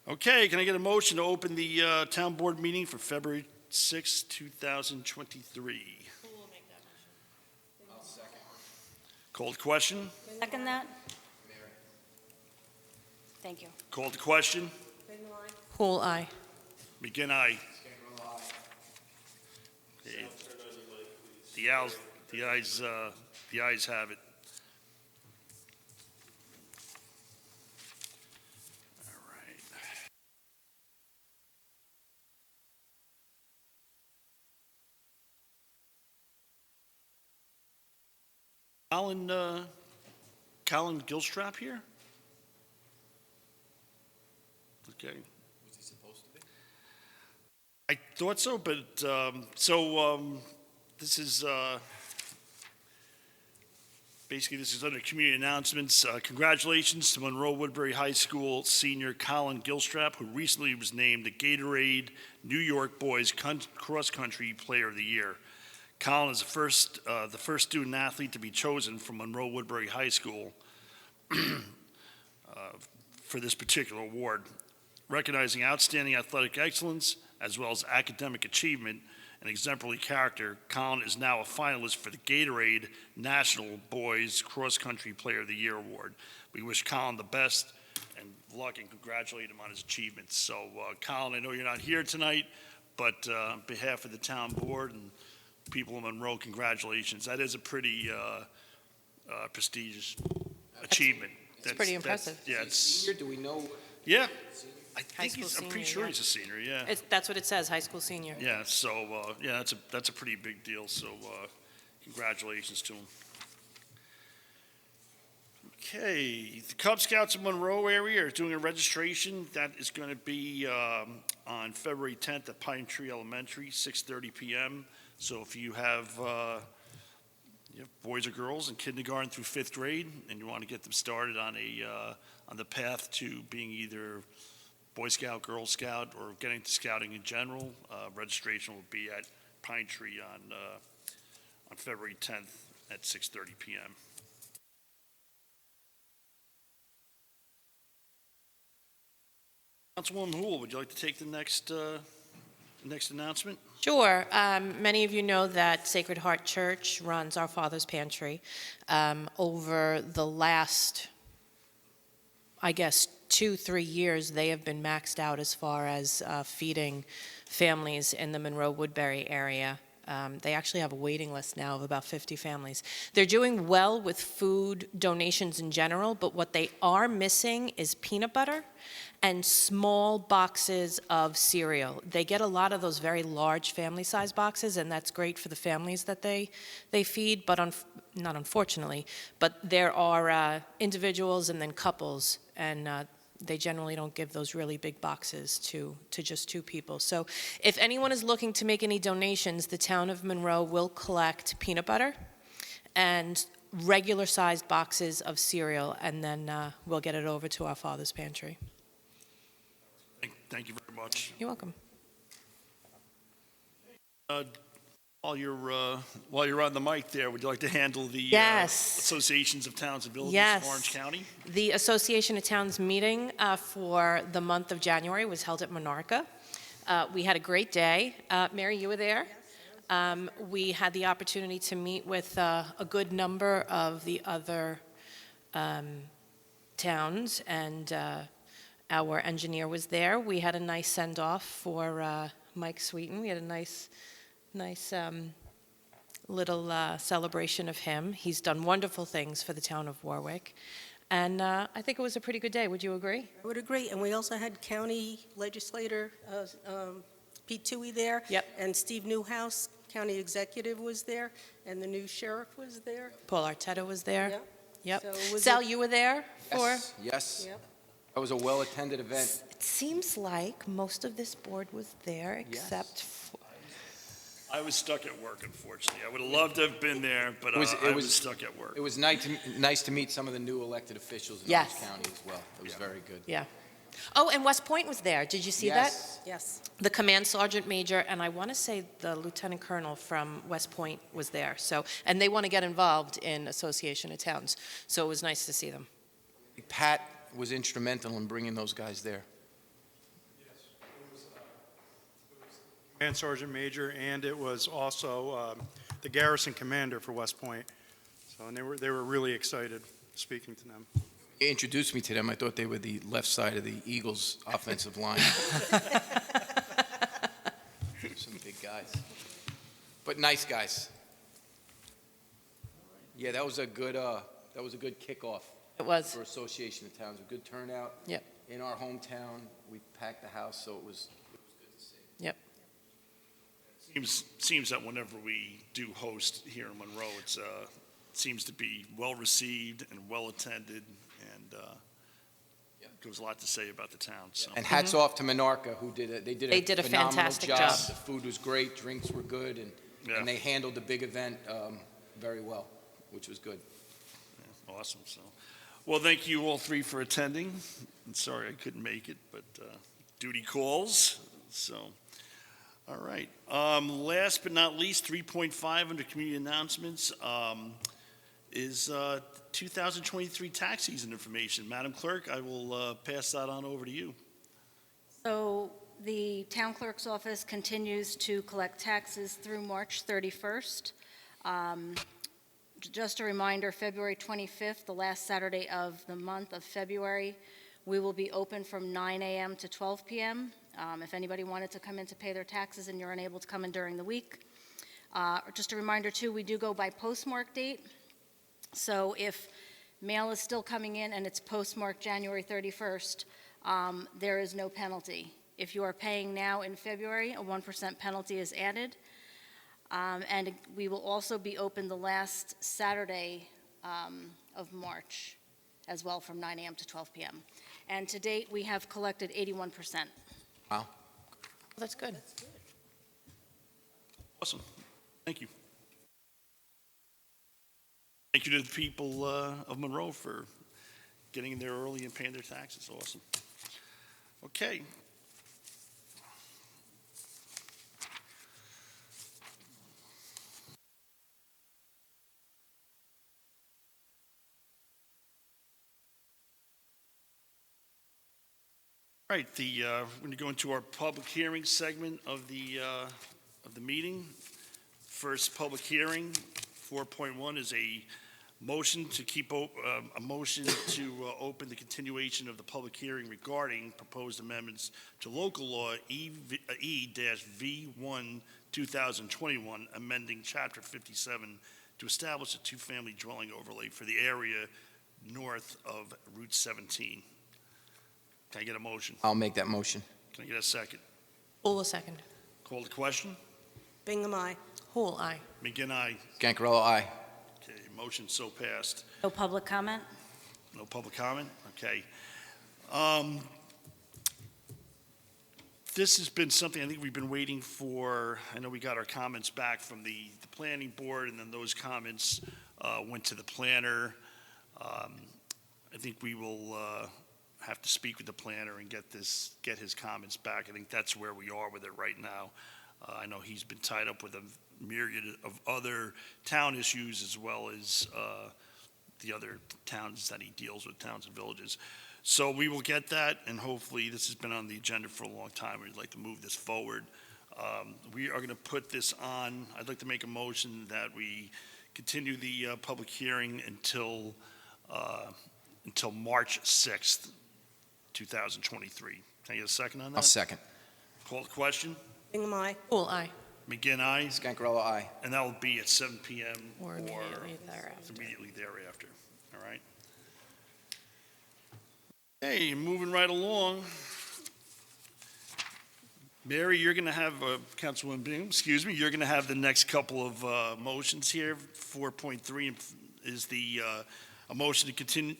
Okay, can I get a motion to open the town board meeting for February 6, 2023? Who will make that motion? I'll second. Called question? Second that? Thank you. Called to question? Pool eye. Begin aye. Okay. The ayes have it. All right. Colin Gilstrap here? Okay. Was he supposed to be? I thought so, but, this is, basically, this is under community announcements. Congratulations to Monroe Woodbury High School senior Colin Gilstrap, who recently was named the Gatorade New York Boys Cross Country Player of the Year. Colin is the first student athlete to be chosen from Monroe Woodbury High School for this particular award, recognizing outstanding athletic excellence as well as academic achievement and exemplary character. Colin is now a finalist for the Gatorade National Boys Cross Country Player of the Year Award. We wish Colin the best and luck and congratulate him on his achievements. So, Colin, I know you're not here tonight, but on behalf of the town board and people in Monroe, congratulations. That is a pretty prestigious achievement. It's pretty impressive. Yeah, it's, Senior, do we know? Yeah. I High think school I'm pretty senior, sure yeah. he's a senior, yeah. That's what it says, high school senior. Yeah, so, yeah, that's a pretty big deal, so congratulations to him. Okay, the Cub Scouts of Monroe area are doing a registration. That is going to be on February 10th at Pine Tree Elementary, 6:30 p.m. So if you have boys or girls in kindergarten through 5th grade and you want to get them started on the path to being either Boy Scout, Girl Scout, or getting to scouting in general, registration will be at Pine Tree on February 10th at 6:30 p.m. Councilwoman Houle, would you like to take the next announcement? Sure. Many of you know that Sacred Heart Church runs Our Father's Pantry. Over the last, I guess, 2-3 years, they have been maxed out as far as feeding families in the Monroe Woodbury area. They actually have a waiting list now of about 50 families. They're doing well with food donations in general, but what they are missing is peanut butter and small boxes of cereal. They get a lot of those very large family-size boxes, and that's great for the families that they feed, but not unfortunately, but there are individuals and then couples, and they generally don't give those really big boxes to just 2 people. So if anyone is looking to make any donations, the town of Monroe will collect peanut butter and regular-sized boxes of cereal, and then we'll get it over to Our Father's Pantry. Thank you very much. You're welcome. While you're on the mic there, would you like to handle the Yes. associations of towns and villages Yes. of Orange County? The Association of Towns meeting for the month of January was held at Monarca. We had a great day. Mary, you were there? We had the opportunity to meet with a good number of the other towns, and our engineer was there. We had a nice send-off for Mike Sweeten. We had a nice little celebration of him. He's done wonderful things for the town of Warwick. And I think it was a pretty good day. Would you agree? I would agree. And we also had county legislator Pete Toohey there. Yep. And Steve Newhouse, county executive, was there. And the new sheriff was there. Paul Arteta was there. Yep. Yep. So it was Sal, a- you were there for? Yes. Yep. That was a well-attended event. It seems like most of this board was there, except for... I was stuck at work, unfortunately. I would have loved to have been there, but I was stuck at work. It was nice to meet some of the new elected officials in Yes. Orange County as well. It was very good. Yeah. Oh, and West Point was there. Did you see that? Yes. Yes. The command sergeant major, and I want to say the lieutenant colonel from West Point was there. So, and they want to get involved in Association of Towns. So it was nice to see them. Pat was instrumental in bringing those guys there. Command Sergeant Major, and it was also the garrison commander for West Point. So, and they were really excited speaking to them. You introduced me to them. I thought they were the left side of the Eagles' offensive line. Some big guys. But nice guys. Yeah, that was a good kickoff It was. for Association of Towns. A good turnout. Yep. In our hometown, we packed the house, so it was good to see. Yep. Seems that whenever we do host here in Monroe, it's seems to be well received and well attended, and there's a lot to say about the town. So And hats off to Monarca, who did it. They did They did a phenomenal fantastic job. The food was great, drinks were good, and they handled the big event very well, which was good. yeah, awesome. So, well, thank you all three for attending. I'm sorry I couldn't make it, but duty calls. So, all right. Last but not least, 3.5 under community announcements is 2023 tax season information. Madam Clerk, I will pass that on over to you. So the town clerk's office continues to collect taxes through March 31st. Just a reminder, February 25th, the last Saturday of the month of February, we will be open from 9 a.m. to 12 p.m. If anybody wanted to come in to pay their taxes and you're unable to come in during the week. Just a reminder, too, we do go by postmark date. So if mail is still coming in and it's postmarked January 31st, there is no penalty. If you are paying now in February, a 1% penalty is added. And we will also be open the last Saturday of March as well, from 9 a.m. to 12 p.m. And to date, we have collected 81%. Wow. That's good. Awesome. Thank you. Thank you to the people of Monroe for getting in there early and paying their taxes. Awesome. Okay. All right, we're going to go into our public hearing segment of the meeting. First public hearing, 4.1, is a motion to open the continuation of the public hearing regarding proposed amendments to local law E-V1 2021, amending Chapter 57 to establish a two-family dwelling overlay for the area north of Route 17. Can I get a motion? I'll make that motion. Can I get a second? Hool, a second. Call the question. Bingham, aye. Hool, aye. McGinn, aye. Gancarello, aye. Okay, motion so passed. No public comment? No public comment? Okay. This has been something I think we've been waiting for. I know we got our comments back from the planning board, and then those comments went to the planner. I think we will have to speak with the planner and get his comments back. I think that's where we are with it right now. I know he's been tied up with a myriad of other town issues, as well as the other towns that he deals with, towns and villages. So we will get that, and hopefully, this has been on the agenda for a long time. We'd like to move this forward. We are going to put this on. I'd like to make a motion that we continue the public hearing until March 6th, 2023. Can I get a second on that? I'll second. Call the question. Bingham, aye. Hool, aye. McGinn, aye. Gancarello, aye. And that will be at 7 p.m. Or immediately thereafter. Immediately thereafter. All right. Hey, moving right along. Mary, you're going to have, Councilwoman Bingham, excuse me, you're going to have the next couple of motions here. 4.3 is a motion to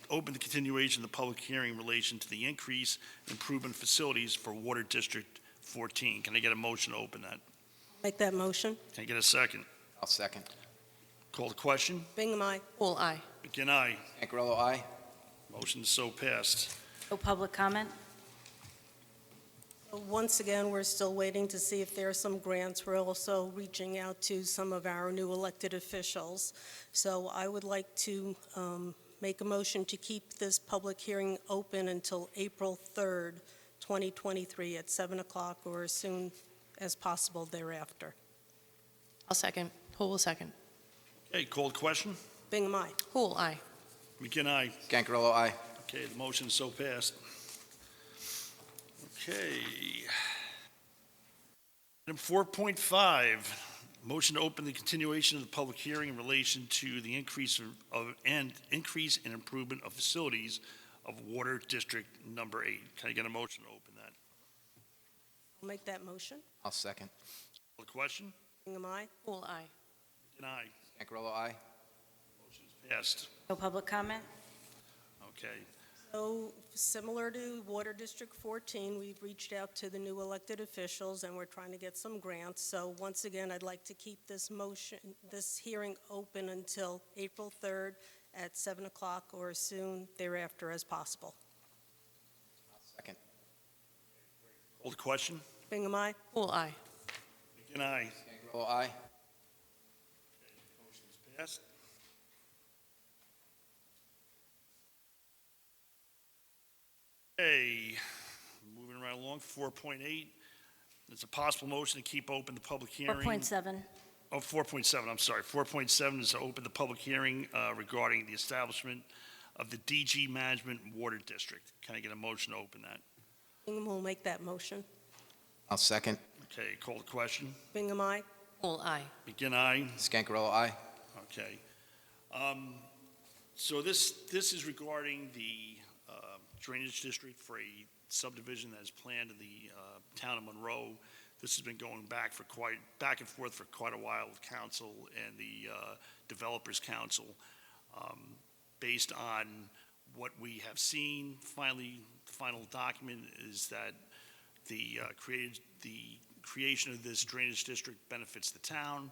open the continuation of the public hearing in relation to the increase in improvement facilities for Water District 14. Can I get a motion to open that? Make that motion. Can I get a second? I'll second. Call the question. Bingham, aye. Hool, aye. McGinn, aye. Gancarello, aye. Motion is so passed. No public comment? Once again, we're still waiting to see if there are some grants. We're also reaching out to some of our new elected officials. So I would like to make a motion to keep this public hearing open until April 3rd, 2023 at 7 o'clock or as soon as possible thereafter. I'll second. Who will second? Okay, called question? Bingham, aye. Who, aye. McGinn, aye. Gancarello, aye. Okay, the motion is so passed. Okay. Item 4.5, motion to open the continuation of the public hearing in relation to the increase in improvement of facilities of Water District Number 8. Can I get a motion to open that? I'll make that motion. I'll second. Call the question? Bingham, aye. Who, aye. McGinn, aye. Gancarello, aye. Motion is passed. No public comment? Okay. So similar to Water District 14, we've reached out to the new elected officials, and we're trying to get some grants. So once again, I'd like to keep this hearing open until April 3rd at 7 o'clock or as soon thereafter as possible. Second. Call the question? Bingham, aye. Who, aye. McGinn, aye. Gancarello, aye. Motion is passed. Okay, moving right along, 4.8. It's a possible motion to keep open the public hearing. 4.7. Oh, 4.7, I'm sorry. 4.7 is to open the public hearing regarding the establishment of the DG Management Water District. Can I get a motion to open that? Bingham will make that motion. I'll second. Okay, call the question. Bingham, aye. Who, aye. McGinn, aye. Gancarello, aye. Okay. So this is regarding the drainage district for a subdivision that is planned in the town of Monroe. This has been going back and forth for quite a while with council and the developers council. Based on what we have seen, finally, the final document is that the creation of this drainage district benefits the town,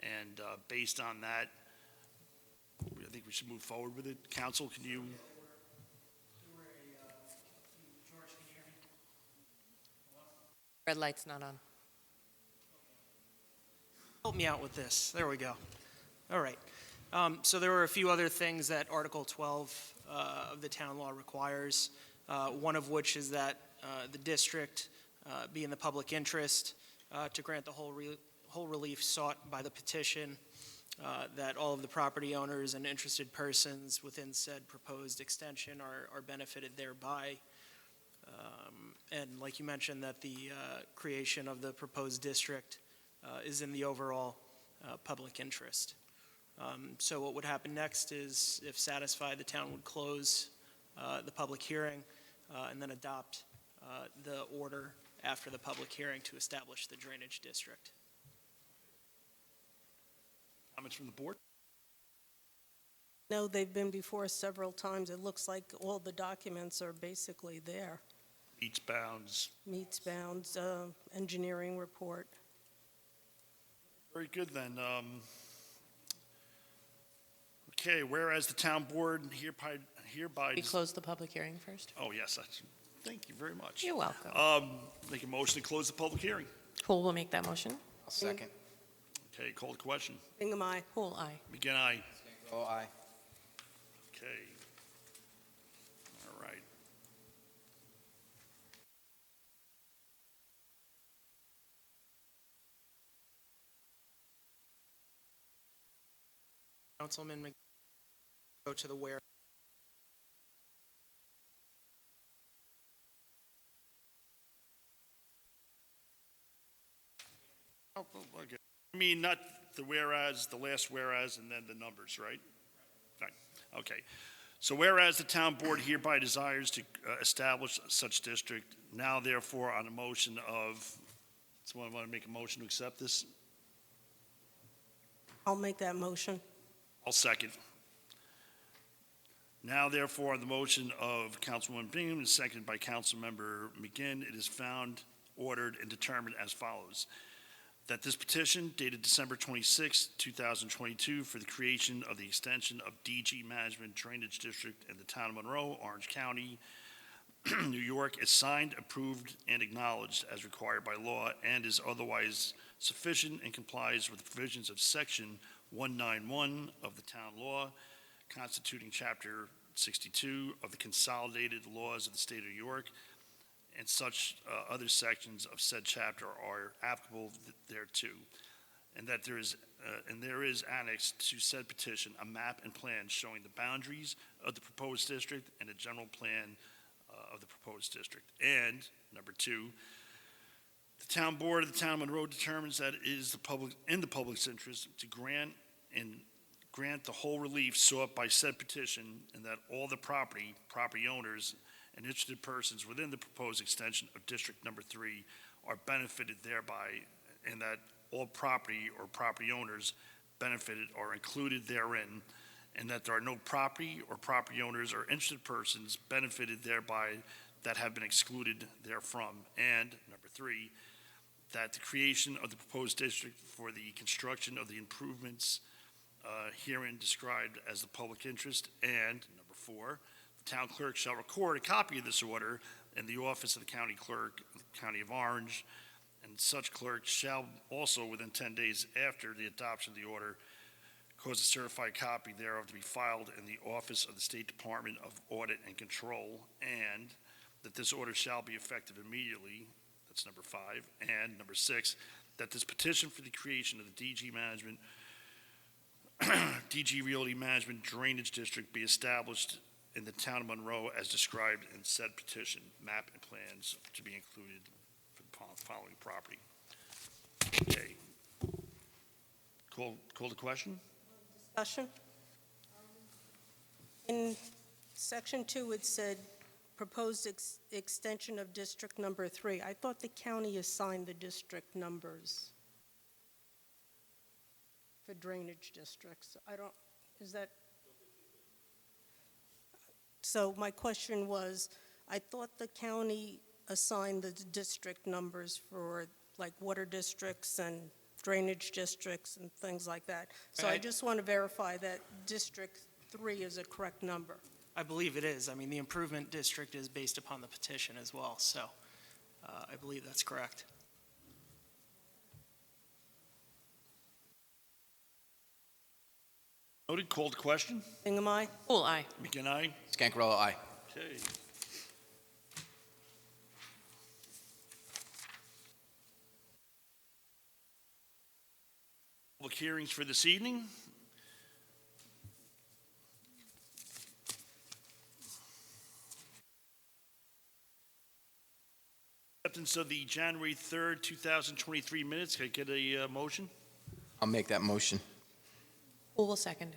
and based on that, I think we should move forward with it. Council, can you? Red light's not on. Help me out with this. There we go. All right. So there were a few other things that Article 12 of the town law requires, one of which is that the district be in the public interest to grant the whole relief sought by the petition, that all of the property owners and interested persons within said proposed extension are benefited thereby. And like you mentioned, that the creation of the proposed district is in the overall public interest. So what would happen next is, if satisfied, the town would close the public hearing and then adopt the order after the public hearing to establish the drainage district. Comments from the board? No, they've been before us several times. It looks like all the documents are basically there. Meets bounds. Meets bounds, engineering report. Very good then. Okay, whereas the town board hereby. We close the public hearing first? Oh, yes, thank you very much. You're welcome. Make a motion to close the public hearing. Who will make that motion? I'll second. Okay, call the question. Bingham, aye. Who, aye. McGinn, aye. Gancarello, aye. Okay. All right. Councilman go to the where. Oh, okay. I mean, not the whereas, the last whereas, and then the numbers, right? Right, okay. So whereas the town board hereby desires to establish such district, now therefore on a motion of, someone want to make a motion to accept this? I'll make that motion. I'll second. Now therefore on the motion of Councilwoman Bingham and seconded by Councilmember McGinn, it is found, ordered, and determined as follows. That this petition dated December 26, 2022 for the creation of the extension of DG Management Drainage District in the town of Monroe, Orange County, New York is signed, approved, and acknowledged as required by law and is otherwise sufficient and complies with the provisions of Section 191 of the town law, constituting Chapter 62 of the Consolidated Laws of the State of New York, and such other sections of said chapter are applicable thereto, and that there is annexed to said petition a map and plan showing the boundaries of the proposed district and a general plan of the proposed district. And number 2, the town board of the town of Monroe determines that it is in the public's interest to grant the whole relief sought by said petition, and that all the property owners, and interested persons within the proposed extension of District Number 3 are benefited thereby, and that all property or property owners benefited are included therein, and that there are no property or property owners or interested persons benefited thereby that have been excluded therefrom. And number 3, that the creation of the proposed district for the construction of the improvements herein described as the public interest. And number 4, the town clerk shall record a copy of this order in the office of the county clerk, County of Orange, and such clerk shall also, within 10 days after the adoption of the order, cause a certified copy thereof to be filed in the office of the State Department of Audit and Control, and that this order shall be effective immediately. That's number 5. And number 6, that this petition for the creation of the DG Management, DG Realty Management Drainage District be established in the town of Monroe as described in said petition, map and plans to be included for the following property. Okay. Call the question? Discussion? In section 2, it said proposed extension of District Number 3. I thought the county assigned the district numbers for drainage districts. Is that? So my question was, I thought the county assigned the district numbers for like water districts and drainage districts and things like that. So I Right. just want to verify that District 3 is a correct number. I believe it is. I mean, the improvement district is based upon the petition as well, so I believe that's correct. Noted. Called question? Bingham, aye? Poole, aye. McGinn, Scancarella, aye. Okay. Public hearings for this evening. Acceptance of the January 3rd, 2023 minutes. Can I get a motion? I'll make that motion. Poole will second.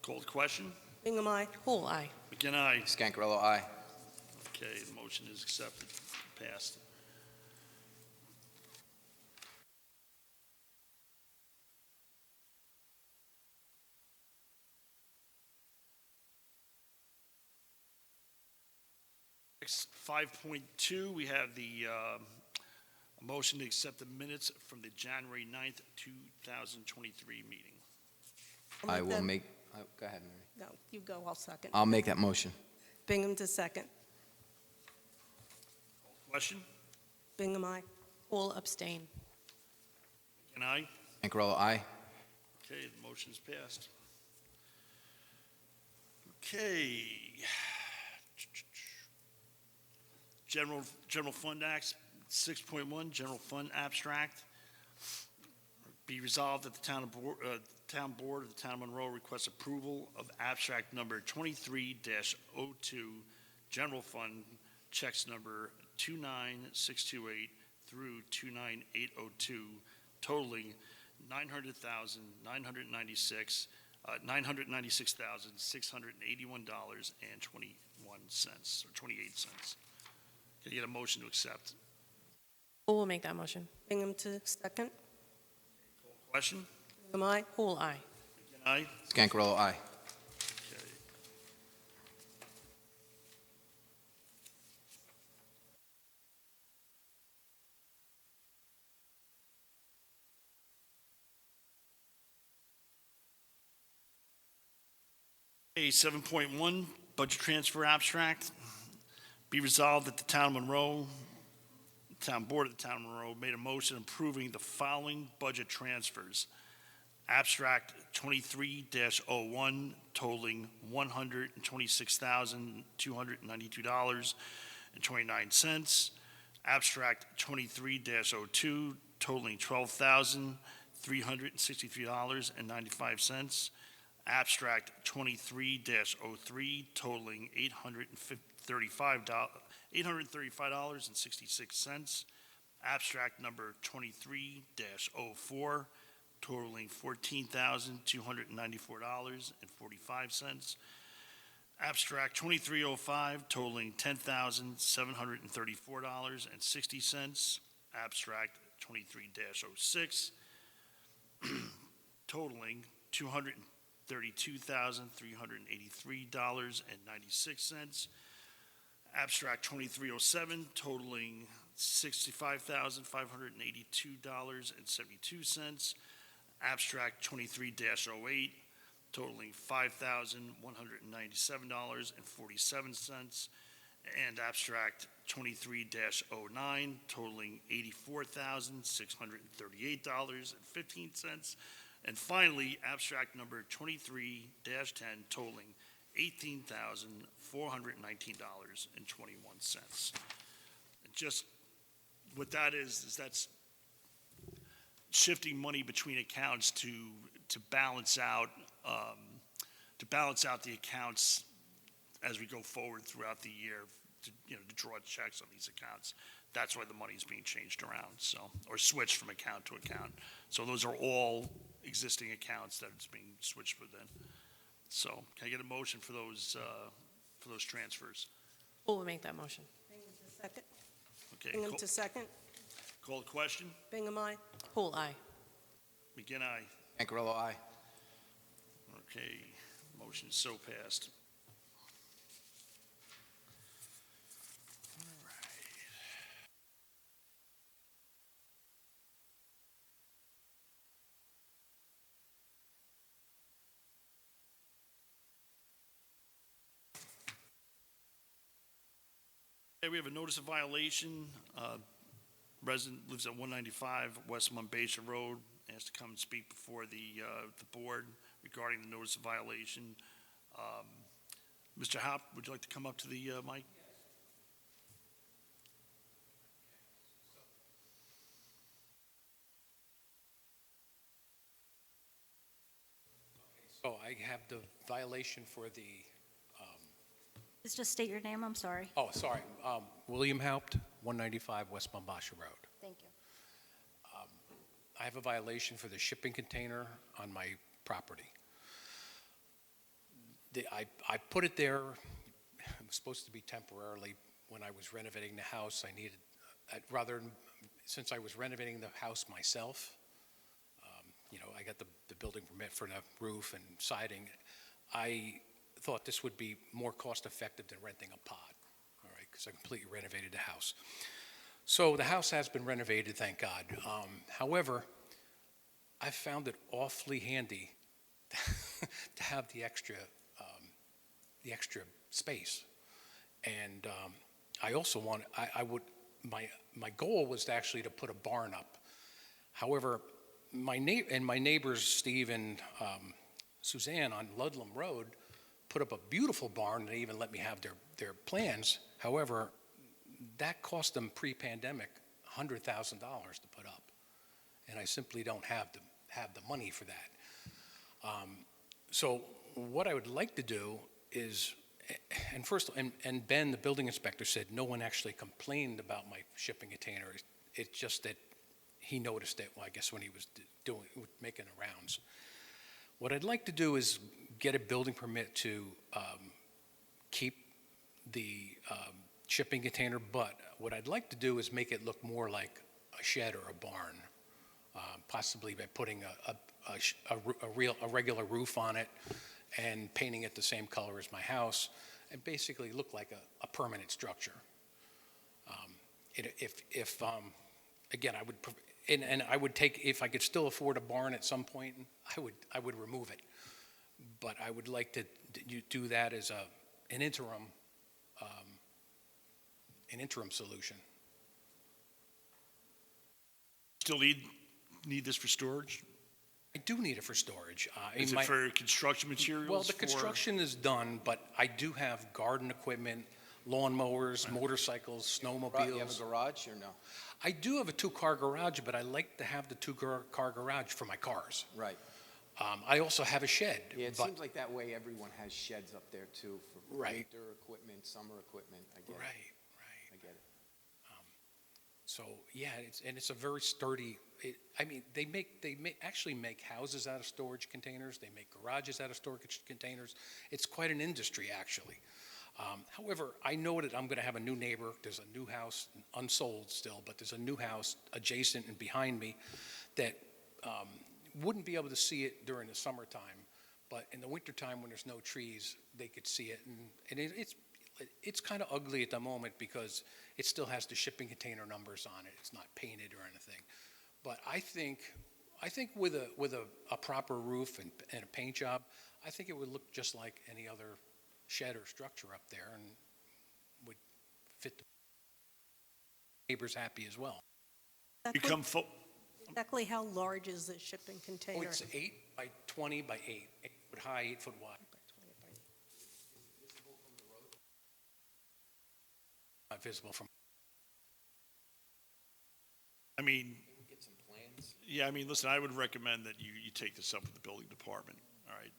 Called question? Bingham, aye? Poole, aye. McGinn, aye. Scancarella, aye. Okay, the motion is accepted, passed. Next, 5.2, we have the a motion to accept the minutes from the January 9th, 2023 meeting. I will that- make, go ahead, Mary. No, you go, I'll second. I'll make that motion. Bingham to second. Question? Bingham, aye? Poole abstain. Can I? Scancarella, aye. Okay, the motion is passed. Okay. General Fund Act, 6.1, General Fund Abstract. Be resolved that the town board of the town of Monroe requests approval of abstract number 23-02, General Fund, checks number 29628 through 29802, totaling $996,681.21, or 28 cents. Can I get a motion to accept? Poole will make that motion. Bingham to second. Question? Bingham, aye? Poole, aye. Aye? Scancarella, aye. Okay. Okay, 7.1, budget transfer abstract. Be resolved that the town of Monroe, town board of the town of Monroe made a motion approving the following budget transfers. Abstract 23-01 totaling $126,292.29. Abstract 23-02 totaling $12,363.95. Abstract 23-03 totaling $835.66. Abstract number 23-04 totaling $14,294.45. Abstract 2305 totaling $10,734.60. Abstract 23-06 totaling $232,383.96. Abstract 2307 totaling $65,582.72. Abstract 23-08 totaling $5,197.47, and Abstract 23-09 totaling $84,638.15, and finally, Abstract number 23-10 totaling $18,419.21. Just what that is that's shifting money between accounts to balance out the accounts as we go forward throughout the year, to draw checks on these accounts. That's why the money is being changed around, or switched from account to account. So those are all existing accounts that it's being switched within. So can I get a motion for those transfers? Who will make that motion? Bingham to second. Okay. Bingham to second. Call the question. Bingham, aye. Poole, aye. McGinn, aye. Ancarello, aye. Okay, motion is so passed. All right. Okay, we have a notice of violation. Resident lives at 195 West Monbassia Road, asked to come and speak before the board regarding the notice of violation. Mr. Hopp, would you like to come up to the mic? So I have the violation for the, Just state your name, I'm sorry. William Haupt, 195 West Monbassia Road. Thank you. I have a violation for the shipping container on my property. I put it there, it was supposed to be temporarily. When I was renovating the house, since I was renovating the house myself, I got the building permit for the roof and siding. I thought this would be more cost-effective than renting a pod, all right, because I completely renovated the house. So the house has been renovated, thank God. However, I found it awfully handy to have the extra space. And I also my goal was actually to put a barn up. However, my neighbors, Steve and Suzanne on Ludlam Road, put up a beautiful barn. They even let me have their plans. However, that cost them pre-pandemic $100,000 to put up. And I simply don't have the money for that. So what I would like to do is, and Ben, the building inspector, said no one actually complained about my shipping container. It's just that he noticed it, I guess, when he was making the rounds. What I'd like to do is get a building permit to keep the shipping container, but what I'd like to do is make it look more like a shed or a barn, possibly by putting a regular roof on it and painting it the same color as my house, and basically look like a permanent structure. Again, I would take, if I could still afford a barn at some point, I would remove it. But I would like to do that as an interim solution. Still need this for storage? I do need it for storage. Is it for construction materials? Well, the construction is done, but I do have garden equipment. lawnmowers, motorcycles, snowmobiles. You have a garage or no? I do have a two-car garage, but I like to have the two-car garage for my cars. Right. I also have a shed. Yeah, it but- seems like that way everyone has sheds up there too for Right. winter equipment, summer equipment. I get Right, it. right. I get it. So, yeah, it's a very sturdy, they actually make houses out of storage containers. They make garages out of storage containers. It's quite an industry, actually. However, I know that I'm going to have a new neighbor. There's a new house, unsold still, but there's a new house adjacent and behind me that wouldn't be able to see it during the summertime, but in the wintertime when there's no trees, they could see it. And it's kind of ugly at the moment because it still has the shipping container numbers on it. It's not painted or anything. But I think with a proper roof and a paint job, I think it would look just like any other shed or structure up there and would fit the neighbors happy as well. Exactly how large is the shipping Oh, container? it's 8 by 20 by 8, 8 foot high, 8 foot wide. Not visible from. I mean, Get some plans. yeah, I mean, listen, I would recommend that you take this up with the building department, all right?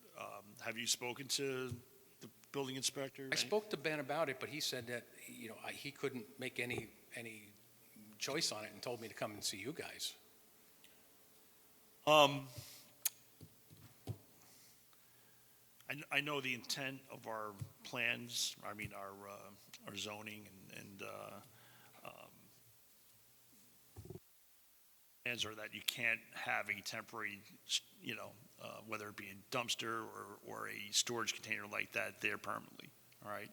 Have you spoken to the building inspector? I spoke to Ben about it, but he said that, he couldn't make any choice on it and told me to come and see you guys. I know the intent of our plans, I mean, our zoning and plans are that you can't have a temporary, whether it be a dumpster or a storage container like that there permanently, all right?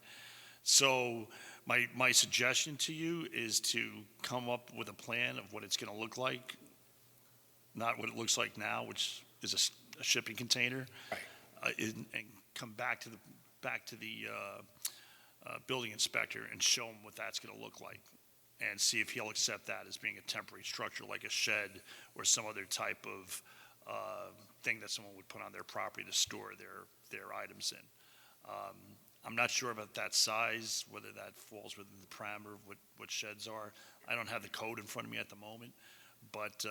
So my suggestion to you is to come up with a plan of what it's going to look like, not what it looks like now, which is a shipping container. Right. And come back to the building inspector and show him what that's going to look like, and see if he'll accept that as being a temporary structure, like a shed or some other type of thing that someone would put on their property to store their items in. I'm not sure about that size, whether that falls within the parameter of what sheds are. I don't have the code in front of me at the moment, but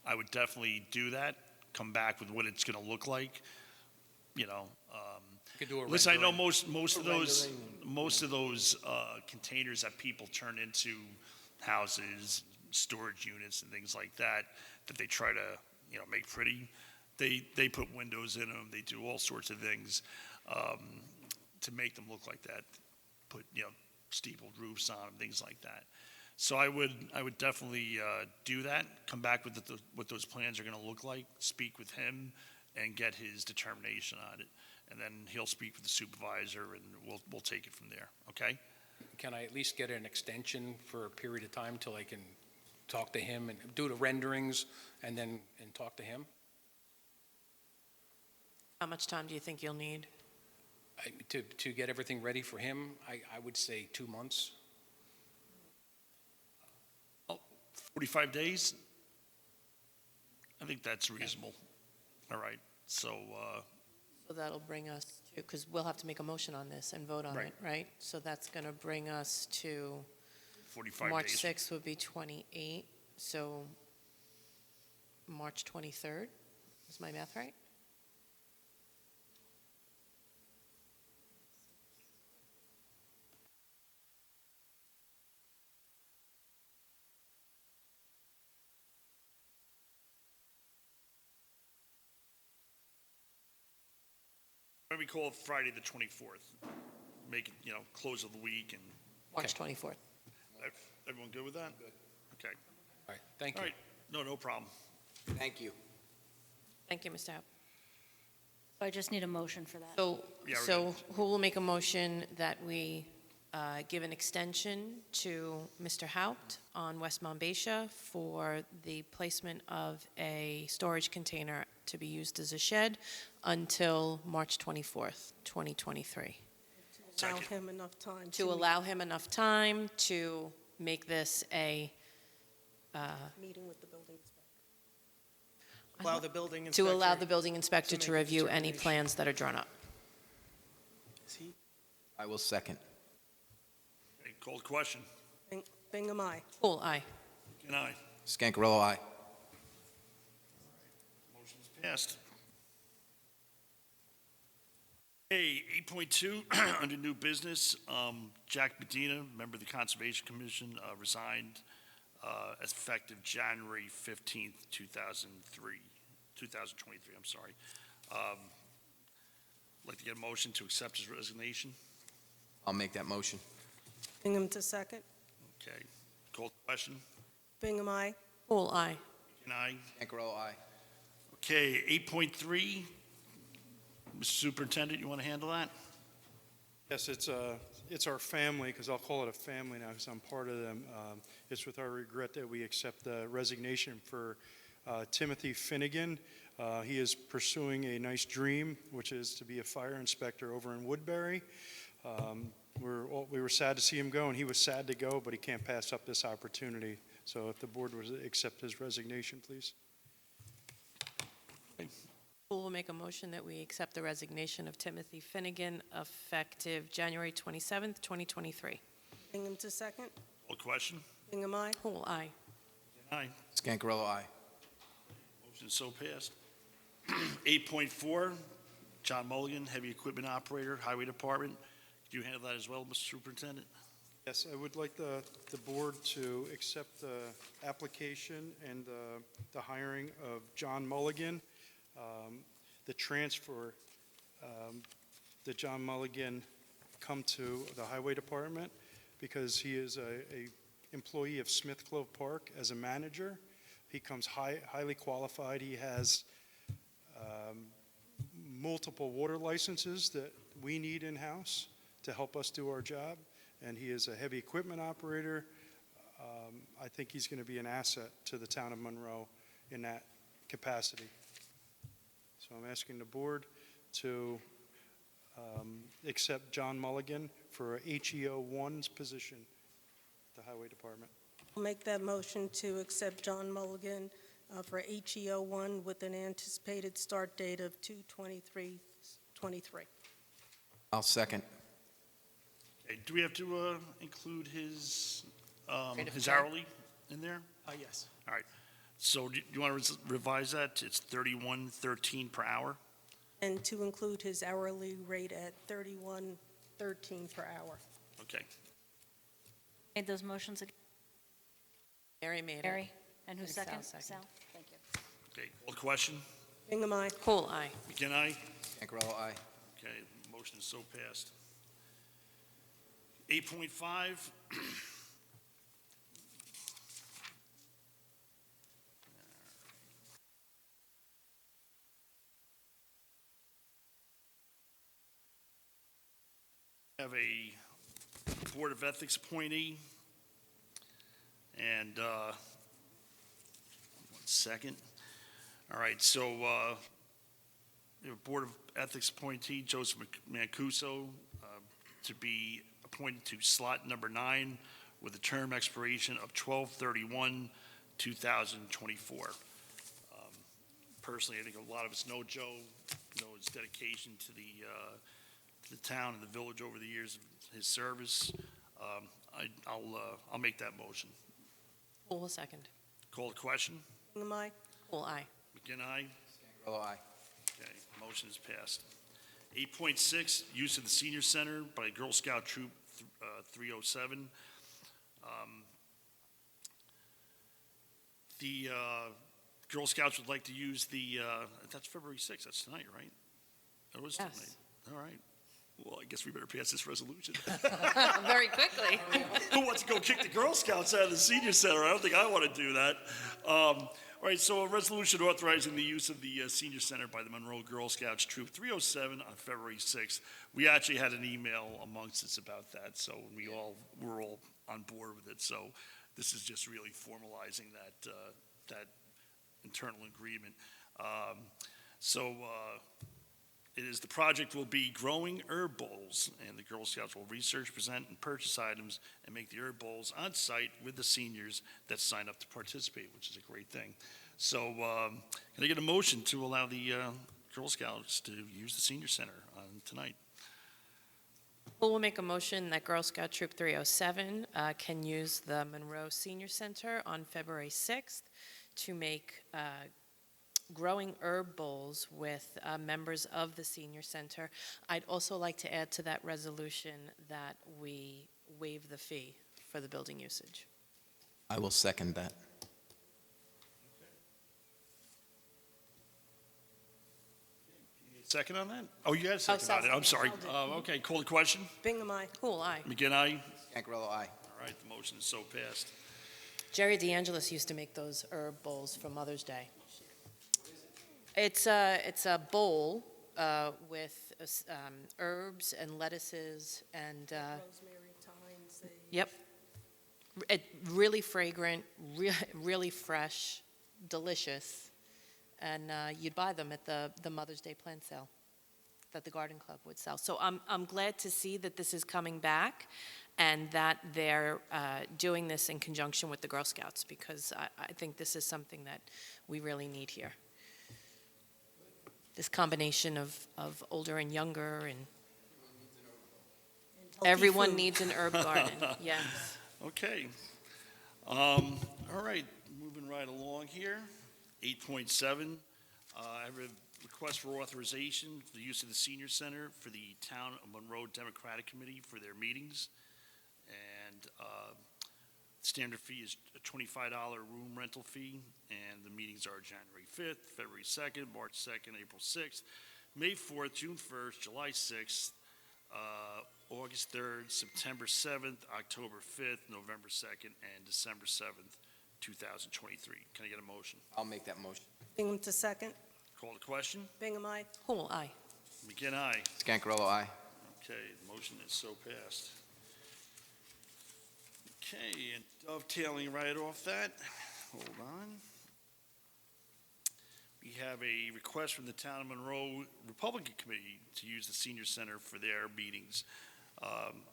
I would definitely do that, come back with what it's going to look like. You could do a Listen, I know rendering. most of those containers that people turn into houses, storage units, and things like that they try to make pretty. They put windows in them. They do all sorts of things to make them look like that. Put steepled roofs on them, things like that. So I would definitely do that. Come back with what those plans are going to look like. Speak with him and get his determination on it, and then he'll speak with the supervisor, and we'll take it from there. Okay? Can I at least get an extension for a period of time till I can talk to him and do the renderings and talk to him? How much time do you think you'll need? To get everything ready for him, I would say 2 months. 45 days? I think that's reasonable. All right. So, So that'll bring us to, because we'll have to make a motion on this and vote on Right. it, right? So that's going to bring us to 45 March days. 6th would be 28, so March 23rd, is my math right? Why don't we call it Friday the 24th? Make it, close of the week, and March 24th. everyone good with that? Good. Okay. All right, thank All you. right. No problem. Thank you. Thank you, Mr. Haupt. So I just need a motion for that. So, Yeah, we're so who will make a motion that we give an extension to Mr. Haupt on West Monbassia for the placement of a storage container to be used as a shed until March 24th, 2023? Allow Second. him enough time To meet- allow him enough time to make this a, meeting with the building inspector. Allow the building inspector. to allow the building inspector to to make a review any determination. plans that are drawn up. Is he- I will second. Call the question. Bingham, aye. Poole, aye. Can I? Scancarello, aye. Motion's passed. Okay, 8.2, under new business, Jack Medina, member of the Conservation Commission, resigned effective January 15th, 2023, I'm sorry. Like to get a motion to accept his resignation. I'll make that motion. Bingham to second. Okay, call the question. Bingham, aye. Poole, aye. Can I? Scancarello, aye. Okay, 8.3, Mr. Superintendent, you want to handle that? Yes, it's our family, because I'll call it a family now, because I'm part of them. It's with our regret that we accept the resignation for Timothy Finnegan. He is pursuing a nice dream, which is to be a fire inspector over in Woodbury. We were sad to see him go, and he was sad to go, but he can't pass up this opportunity. So if the board would accept his resignation, please. Poole will make a motion that we accept the resignation of Timothy Finnegan effective January 27th, 2023. Bingham to second. Call the question. Bingham, aye. Poole, aye. Can I? Scancarello, aye. Motion so passed. 8.4, John Mulligan, heavy equipment operator, Highway Department. Could you handle that as well, Mr. Superintendent? Yes, I would like the board to accept the application and the hiring of John Mulligan. The transfer that John Mulligan come to the Highway Department because he is a employee of Smith Clove Park as a manager. He comes highly qualified. He has multiple water licenses that we need in-house to help us do our job, and he is a heavy equipment operator. I think he's going to be an asset to the town of Monroe in that capacity. So I'm asking the board to accept John Mulligan for a HEO 1's position at the Highway Department. I'll make that motion to accept John Mulligan for HEO 1 with an anticipated start date of 2/23/23. I'll second. Okay, do we have to include his Rate of hourly in there? Yes. All right. So do you want to revise that? It's $31.13 per hour? And to include his hourly rate at $31.13 per hour. Okay. Made those motions again, Mary made it. Mary? And who And Sal second? seconded. Sal? Thank you. Okay, call the question. Bingham, aye. Poole, aye. McGinn, aye? Scancarello, aye. Okay, motion is so passed. 8.5. Have a Board of Ethics appointee. And, 1 second. All right, so, we have a Board of Ethics appointee, Joseph Mancuso, to be appointed to slot number 9 with a term expiration of 12/31/2024. Personally, I think a lot of us know Joe, know his dedication to the town and the village over the years of his service. I'll make that motion. Poole will second. Call the question. Bingham, aye. Poole, aye. McGinn, aye. Scancarello, aye. Okay, motion is passed. 8.6, use of the senior center by Girl Scout Troop 307. The Girl Scouts would like to use that's February 6th, that's tonight, right? That was Yes. tonight. All right. Well, I guess we better pass this resolution. Very quickly. Who wants to go kick the Girl Scouts out of the senior center? I don't think I want to do that. All right, so a resolution authorizing the use of the senior center by the Monroe Girl Scouts Troop 307 on February 6th. We actually had an email amongst us about that, so we're all on board with it. So this is just really formalizing that internal agreement. It is the project will be growing herb bowls, and the Girl Scouts will research, present, and purchase items and make the herb bowls on site with the seniors that sign up to participate, which is a great thing. So can I get a motion to allow the Girl Scouts to use the senior center tonight? We'll make a motion that Girl Scout Troop 307 can use the Monroe Senior Center on February 6th to make growing herb bowls with members of the senior center. I'd also like to add to that resolution that we waive the fee for the building usage. I will second that. Second on that? Oh, you had a second on it, I'm sorry. Okay, call the question. Bingham, aye. Cool, aye. McGinn, aye. Scangarello, aye. All right, the motion is so passed. Jerry DeAngelis used to make those herb bowls for Mother's Day. It's a bowl with herbs and lettuces and, Rosemary, thyme, yep. Really fragrant, really fresh, delicious. And you'd buy them at the Mother's Day plant sale that the Garden Club would sell. So I'm glad to see that this is coming back and that they're doing this in conjunction with the Girl Scouts, because I think this is something that we really need here. This combination of older and younger, and everyone food. needs an herb garden, yes. Okay. All right, moving right along here. 8.7, I have a request for authorization for the use of the senior center for the Town of Monroe Democratic Committee for their meetings. And standard fee is a $25 room rental fee, and the meetings are January 5th, February 2nd, March 2nd, April 6th, May 4th, June 1st, July 6th, August 3rd, September 7th, October 5th, November 2nd, and December 7th, 2023. Can I get a motion? I'll make that motion. Bingham to second. Call the question. Bingham, aye. Cool, aye. McGinn, aye. Scangarello, aye. Okay, the motion is so passed. Okay, and dovetailing right off that, hold on. We have a request from the Town of Monroe Republican Committee to use the senior center for their meetings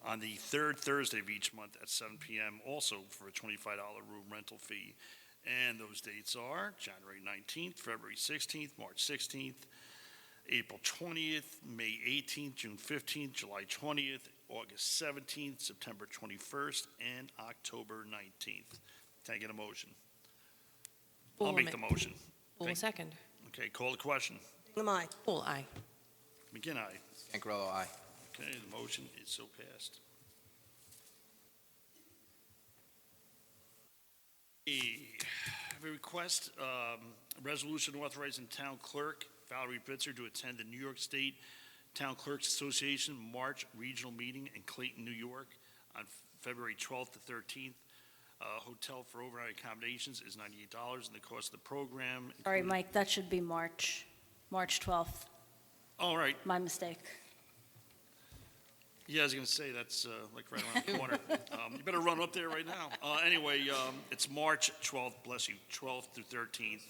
on the third Thursday of each month at 7 p.m., also for a $25 room rental fee. And those dates are January 19th, February 16th, March 16th, April 20th, May 18th, June 15th, July 20th, August 17th, September 21st, and October 19th. Can I get a motion? I'll Cool, make the motion. Cool, second. Okay, call the question. Bingham, aye. Cool, aye. McGinn, aye. Scangarello, aye. Okay, the motion is so passed. I have a request, a resolution authorizing town clerk Valerie Bitzer to attend the New York State Town Clerks Association March Regional Meeting in Clayton, New York on February 12th to 13th. Hotel for overnight accommodations is $98, and the cost of the program. Sorry, Mike, that should be March 12th. All right. My mistake. Yeah, I was going to say, that's like right around the corner. You better run up there right now. Anyway, it's March 12th, bless you, 12th through 13th.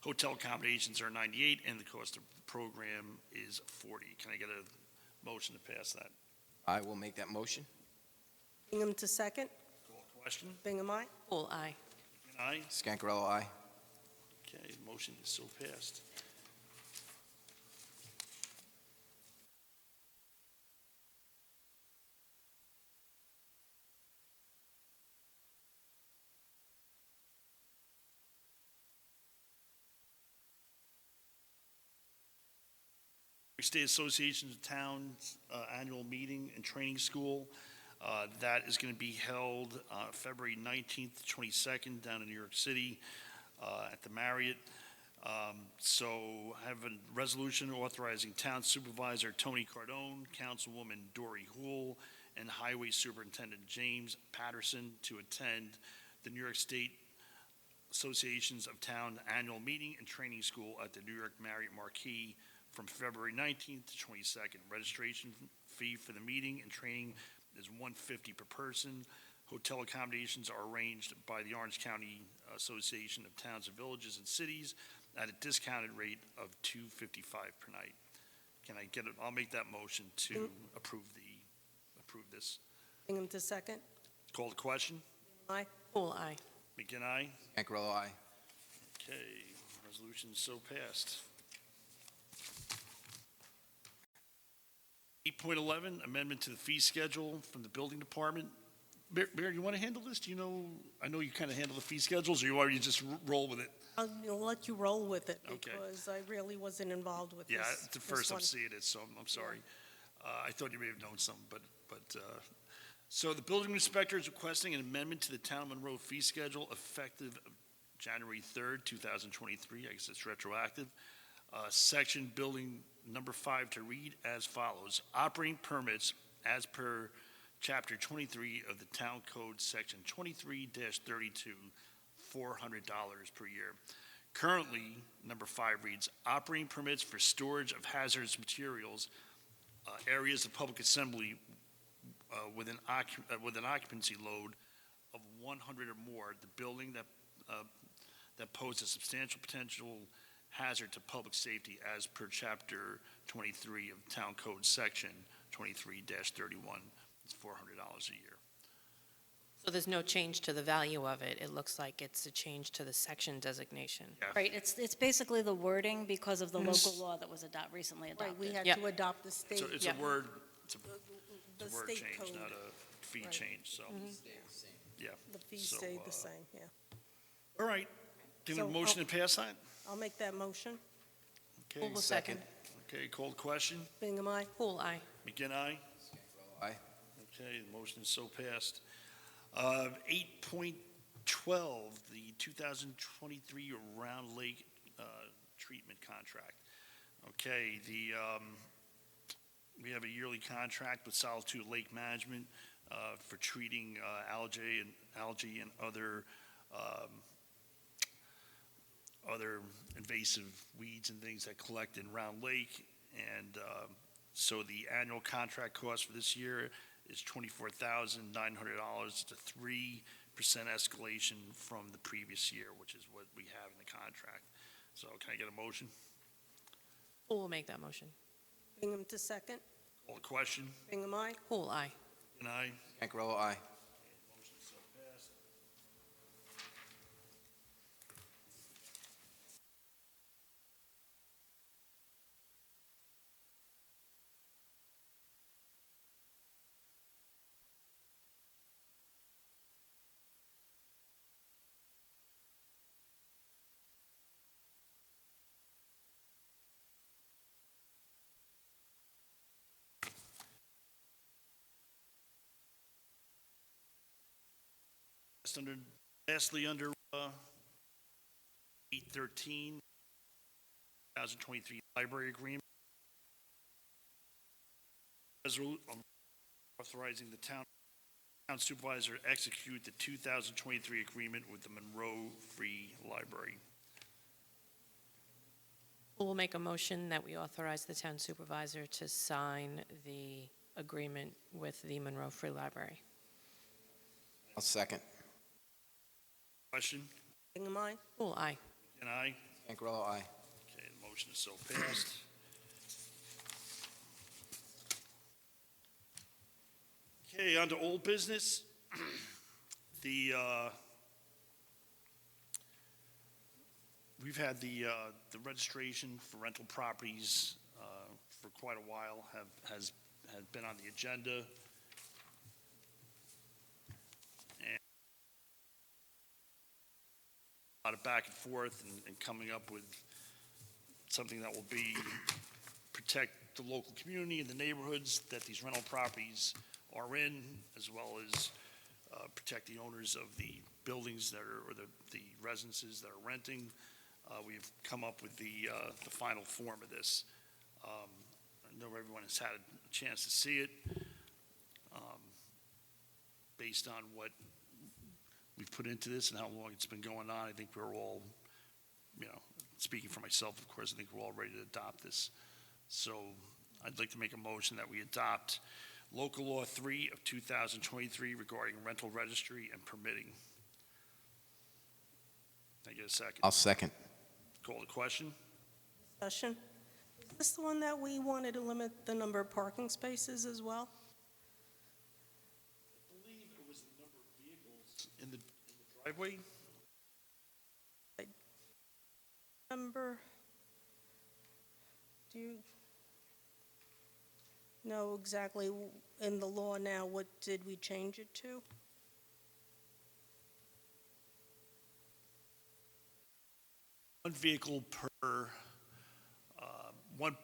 Hotel accommodations are $98, and the cost of the program is $40. Can I get a motion to pass that? I will make that motion. Bingham to second. Call the question. Bingham, aye. Cool, aye. Aye. Scangarello, aye. Okay, the motion is so passed. State Association of Towns annual meeting and training school. That is going to be held February 19th to 22nd down in New York City at the Marriott. So I have a resolution authorizing Town Supervisor Tony Cardone, Councilwoman Dory Houle, and Highway Superintendent James Patterson to attend the New York State Associations of Town annual meeting and training school at the New York Marriott Marquis from February 19th to 22nd. Registration fee for the meeting and training is $150 per person. Hotel accommodations are arranged by the Orange County Association of Towns and Villages and Cities at a discounted rate of $255 per night. Can I get it? I'll make that motion to approve this. Bingham to second. Call the question. Aye. Cool, aye. McGinn, aye. Scangarello, aye. Okay, resolution is so passed. 8.11, amendment to the fee schedule from the building department. Mayor, you want to handle this? Do you know, I know you kind of handle the fee schedules, or you already just roll with it? I'll let you roll with it Okay. because I really wasn't involved with this. Yeah, it's the this first I'm one. seeing it, so I'm sorry. I thought you may have known something, but, so the building inspector is requesting an amendment to the Town of Monroe fee schedule effective January 3rd, 2023. I guess it's retroactive. Section building number 5 to read as follows. Operating permits as per Chapter 23 of the Town Code, Section 23-32, $400 per year. Currently, number 5 reads, operating permits for storage of hazardous materials, areas of public assembly with an occupancy load of 100 or more, the building that poses a substantial potential hazard to public safety as per Chapter 23 of Town Code, Section 23-31. It's $400 a year. So there's no change to the value of it. It looks like it's a change to the section designation. Yeah. Right, it's basically the wording because of the local law that was recently Right, we adopted. had Yep. to adopt the state. So it's a Yeah. word, the it's a word state change, code. not a fee Right. change, so, yeah. The fees So, stayed the same, yeah. All right. Do you have a So, motion to pass that? I'll make that motion. Okay. Poole will second. Okay, call the question. Bingham, aye. Poole, aye. McGinn, aye. Aye. Okay, the motion is so passed. 8.12, the 2023 Round Lake treatment contract. Okay, we have a yearly contract with Solitude Lake Management for treating algae and other invasive weeds and things that collect in Round Lake. And so the annual contract cost for this year is $24,900. It's a 3% escalation from the previous year, which is what we have in the contract. So can I get a motion? Poole will make that motion. Bingham to second. Call the question. Bingham, aye. Poole, aye. And I. Cancarella, aye. Motion is so passed. Lastly, under 813, 2023 library agreement. Resolution authorizing the town supervisor to execute the 2023 agreement with the Monroe Free Library. Poole will make a motion that we authorize the town supervisor to sign the agreement with the Monroe Free Library. I'll second. Question? Bingham, aye. Poole, aye. And I. Cancarella, aye. Okay, the motion is so passed. Okay, on to old business. We've had the registration for rental properties for quite a while, has been on the agenda. And a lot of back and forth and coming up with something that will protect the local community and the neighborhoods that these rental properties are in, as well as protect the owners of the buildings that are, or the residences that are renting. We've come up with the final form of this. I know everyone has had a chance to see it. Based on what we've put into this and how long it's been going on, I think we're all, speaking for myself, of course, I think we're all ready to adopt this. So I'd like to make a motion that we adopt Local Law 3 of 2023 regarding rental registry and permitting. Can I get a second? I'll second. Call the question. Discussion. Is this the one that we wanted to limit the number of parking spaces as well? I believe it was the number of vehicles in the driveway. Number, do you, know exactly in the law now, what did we change it to? One vehicle per, one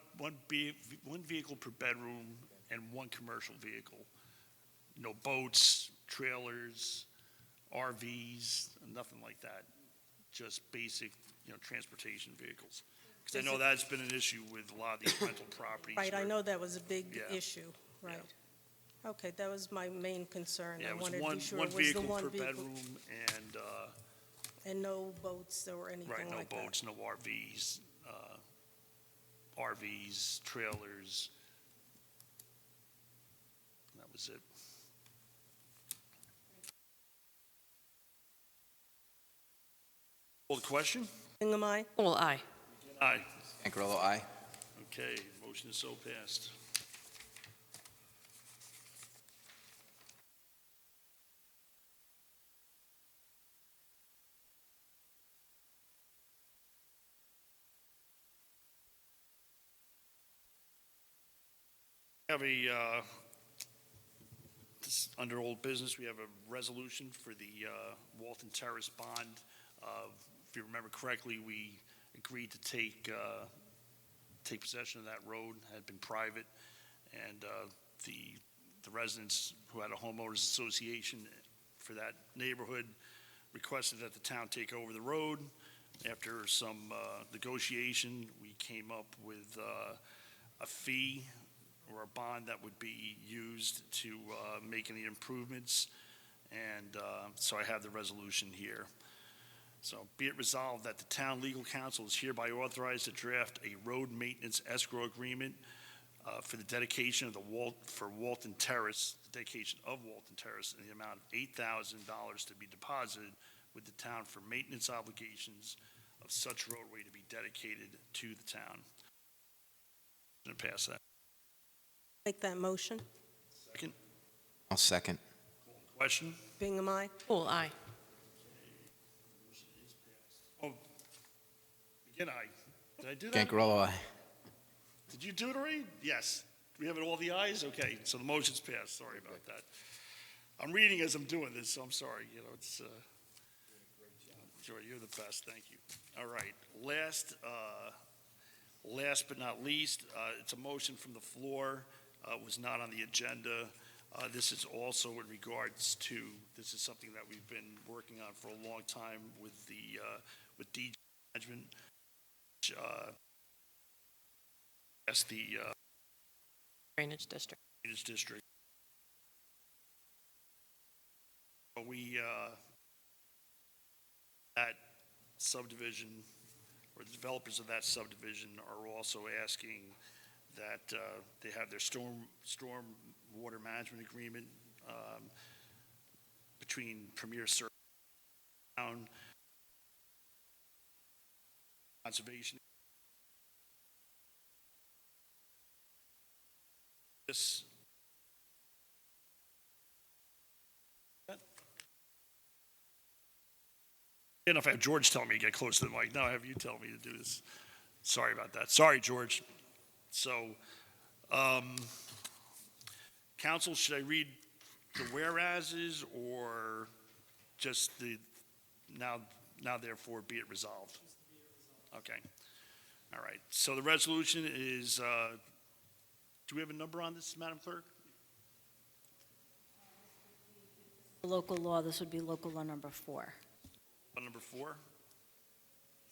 vehicle per bedroom and one commercial vehicle. No boats, trailers, RVs, nothing like that. Just basic, transportation vehicles. Because I know that's been an issue with a lot of these rental properties. Right, I where- know that was a big Yeah. issue, right. Okay, that was my main concern. Yeah, I it was wanted to one, be sure one it was the vehicle one per vehicle. bedroom and, And no boats or anything right, no like that. boats, no RVs, trailers. That was it. Call the question? Bingham, aye? All aye. Aye. Ancarello, aye. Okay, motion is so passed. We have under old business, we have a resolution for the Walton Terrace bond. If you remember correctly, we agreed to take possession of that road, had been private, and the residents who had a homeowners association for that neighborhood requested that the town take over the road. After some negotiation, we came up with a fee or a bond that would be used to make any improvements, and so I have the resolution here. So be it resolved that the town legal counsel is hereby authorized to draft a road maintenance escrow agreement for the dedication of Walton Terrace, the dedication of Walton Terrace in the amount of $8,000 to be deposited with the town for maintenance obligations of such roadway to be dedicated to the town. I'm going to pass that. Make that motion. Second, I'll second. question? Bingham, aye? All aye. Oh, again, did I do that? Ancarello, aye. Did you do it already? Yes. Do we have all the ayes? Okay, so the motion's passed. Sorry about that. I'm reading as I'm doing this, so I'm sorry. It's, sure, you're the best. Thank you. All right. Last but not least, it's a motion from the floor. Was not on the agenda. This is also in regards to, this is something that we've been working on for a long time with with DG management. That's the Drainage District. Drainage District. That subdivision, or the developers of that subdivision are also asking that they have their storm water management agreement between Premier Service Town Conservation. This I don't know if I have George tell me to get close to the mic. No, I have you tell me to do this. Sorry about that. Sorry, George. So, council, should I read the whereases or just the now therefore be it resolved? Okay. All right. So the resolution is, do we have a number on this, Madam Clerk? Local law, this would be local law number 4. On number 4? It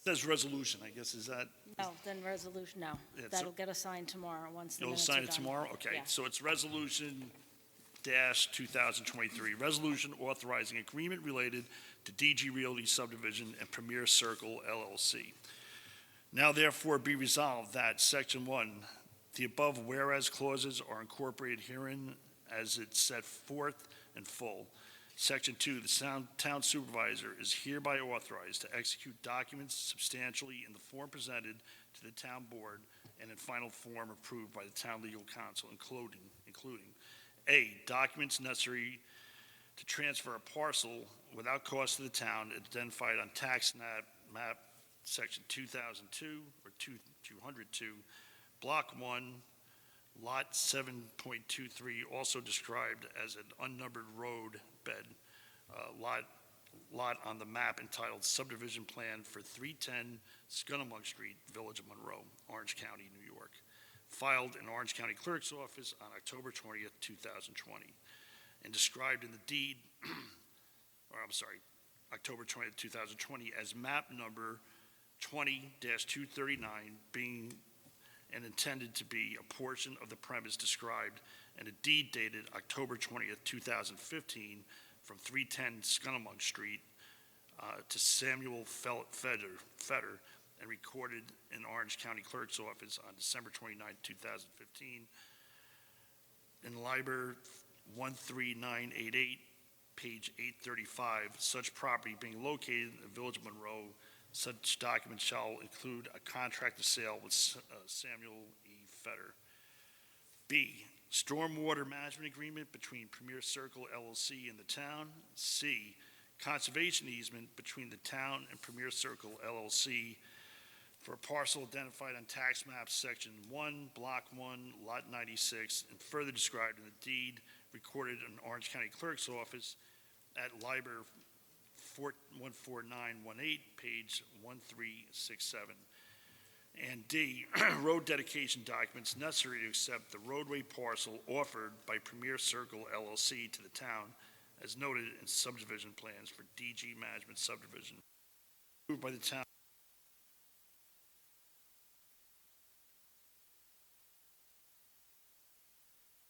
says resolution, I guess, is that? No, then resolution, no. Yeah, so- That'll get assigned tomorrow, once the You'll minutes are sign done. it tomorrow? Okay, Yeah. so it's resolution dash 2023, resolution authorizing agreement related to DG Realty subdivision and Premier Circle LLC. Now therefore be resolved that section 1, the above whereas clauses are incorporated herein as it's set forth in full. Section 2, the town supervisor is hereby authorized to execute documents substantially in the form presented to the town board and in final form approved by the town legal counsel, including A, documents necessary to transfer a parcel without cost to the town identified on tax map section 2002 or 202, block 1, Lot 7.23, also described as an unnumbered road bed, lot on the map entitled Subdivision Plan for 310 Scunamunk Street, Village of Monroe, Orange County, New York, filed in Orange County Clerk's Office on October 20th, 2020, and described in the deed, October 20th, 2020, as map number 20-239, being and intended to be a portion of the premise described and a deed dated October 20th, 2015, from 310 Scunamunk Street to Samuel Fetter, and recorded in Orange County Clerk's Office on December 29th, 2015, in Liber 13988, page 835, such property being located in the Village of Monroe. Such document shall include a contract of sale with Samuel E. Fetter. B, stormwater management agreement between Premier Circle LLC and the town. C, conservation easement between the town and Premier Circle LLC for a parcel identified on tax map section 1, block 1, lot 96, and further described in the deed recorded in Orange County Clerk's Office at Liber 14918, page 1367. And D, road dedication documents necessary to accept the roadway parcel offered by Premier Circle LLC to the town as noted in subdivision plans for DG Management subdivision approved by the town.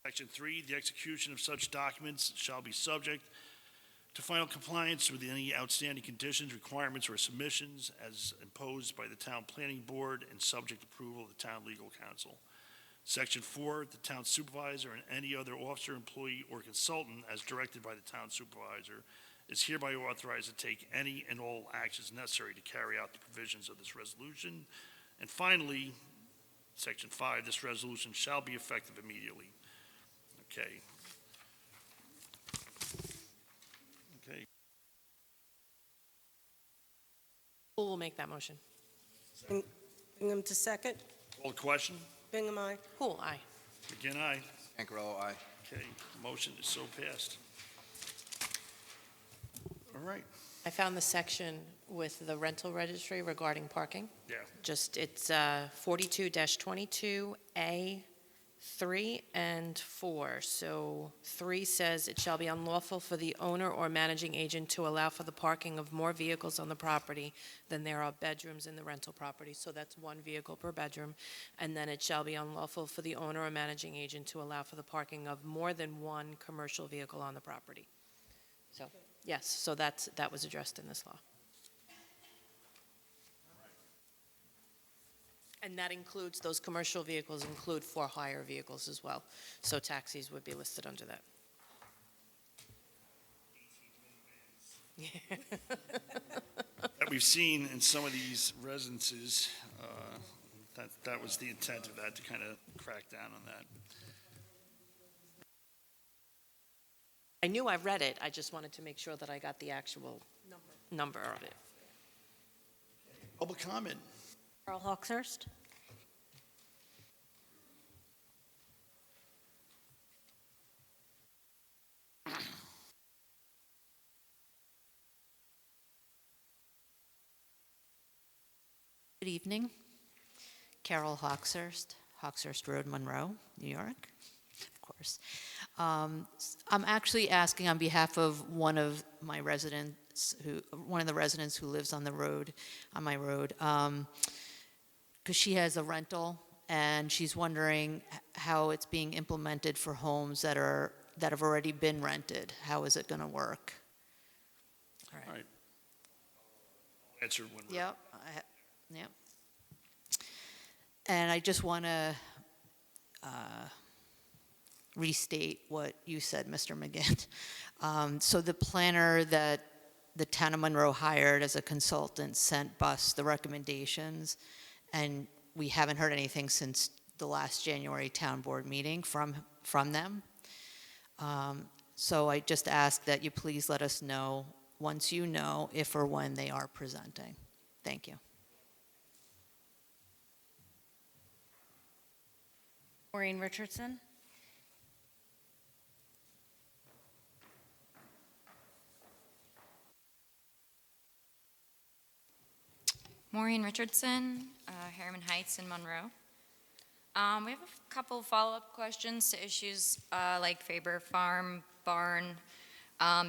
Section 3, the execution of such documents shall be subject to final compliance with any outstanding conditions, requirements, or submissions as imposed by the Town Planning Board and subject approval of the Town Legal Counsel. Section 4, the Town Supervisor and any other officer, employee, or consultant as directed by the Town Supervisor is hereby authorized to take any and all actions necessary to carry out the provisions of this resolution. And finally, Section 5, this resolution shall be effective immediately. Okay. Who will make that motion? Bingham to second. Call the question. Bingham, aye. Who? Aye. Again, aye. Ankarello, aye. Okay, motion is so passed. All right. I found the section with the rental registry regarding parking. Yeah. It's 42-22A, 3 and 4. So 3 says it shall be unlawful for the owner or managing agent to allow for the parking of more vehicles on the property than there are bedrooms in the rental property. So that's 1 vehicle per bedroom. And then it shall be unlawful for the owner or managing agent to allow for the parking of more than 1 commercial vehicle on the property. So, yes, so that was addressed in this law. And that includes, those commercial vehicles include for-hire vehicles as well. So taxis would be listed under that. That we've seen in some of these residences, that was the intent of that, to kind of crack down on that. I knew I read it, I just wanted to make sure that I got the actual number of it. Public comment. Carl Hawkshurst. Good evening. Carol Hawkshurst, Hawkshurst Road, Monroe, New York, of course. I'm actually asking on behalf of one of the residents who lives on the road, on my road, because she has a rental and she's wondering how it's being implemented for homes that have already been rented. How is it going to work? All right. Answer when we're. Yep. Yep. And I just want to restate what you said, Mr. McGinn. So the planner that the town of Monroe hired as a consultant sent us the recommendations, and we haven't heard anything since the last January town board meeting from them. So I just ask that you please let us know once you know if or when they are presenting. Thank you. Maureen Richardson. Maureen Richardson, Harriman Heights in Monroe. We have a couple follow-up questions to issues like Faber Farm, Barn.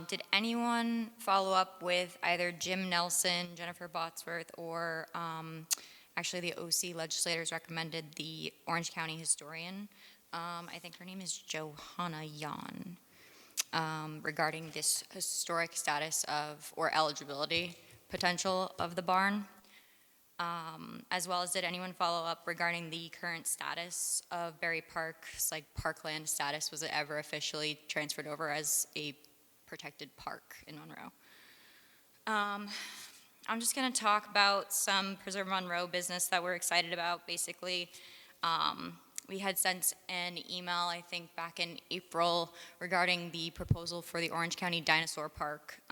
Did anyone follow up with either Jim Nelson, Jennifer Botsworth, or actually the OC legislators recommended the Orange County historian? I think her name is Johanna Yan, regarding this historic status of, or eligibility potential of the barn. As well as did anyone follow up regarding the current status of Berry Park's like parkland status? Was it ever officially transferred over as a protected park in Monroe? I'm just going to talk about some Preserve Monroe business that we're excited about. Basically, we had sent an email, I think, back in April regarding the proposal for the Orange County Dinosaur Park,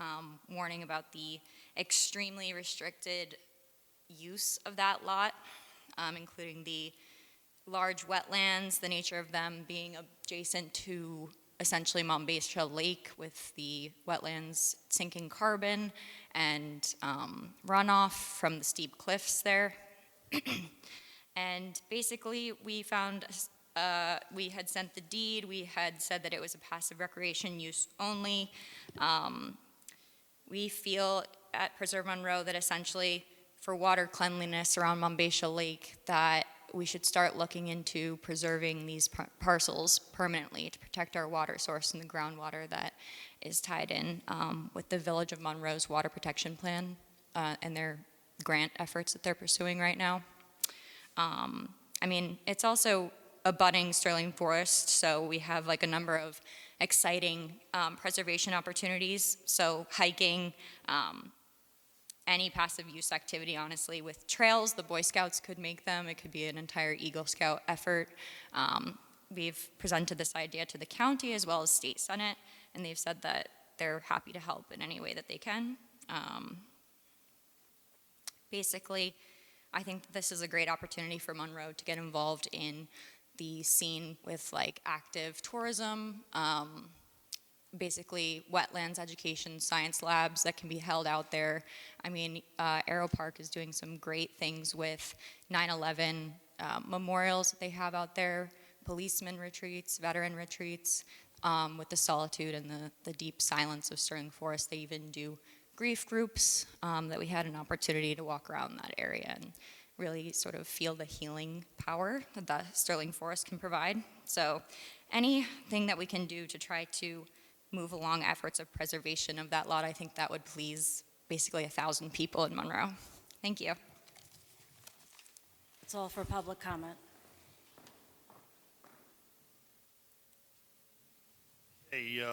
warning about the extremely restricted use of that lot, including the large wetlands, the nature of them being adjacent to essentially Monbassia Lake with the wetlands sinking carbon and runoff from the steep cliffs there. And basically we found, we had sent the deed, we had said that it was a passive recreation use only. We feel at Preserve Monroe that essentially for water cleanliness around Monbassia Lake that we should start looking into preserving these parcels permanently to protect our water source and the groundwater that is tied in with the Village of Monroe's water protection plan and their grant efforts that they're pursuing right now. I mean, it's also a budding sterling forest, so we have like a number of exciting preservation opportunities. So hiking, any passive use activity, honestly, with trails, the Boy Scouts could make them. It could be an entire Eagle Scout effort. We've presented this idea to the county as well as State Senate, and they've said that they're happy to help in any way that they can. Basically, I think this is a great opportunity for Monroe to get involved in the scene with like active tourism, basically wetlands education, science labs that can be held out there. I mean, Aero Park is doing some great things with 9/11 memorials that they have out there, policeman retreats, veteran retreats, with the solitude and the deep silence of Sterling Forest. They even do grief groups that we had an opportunity to walk around that area and really sort of feel the healing power that the Sterling Forest can provide. So anything that we can do to try to move along efforts of preservation of that lot, I think that would please basically 1,000 people in Monroe. Thank you. That's all for public comment. Hey, do you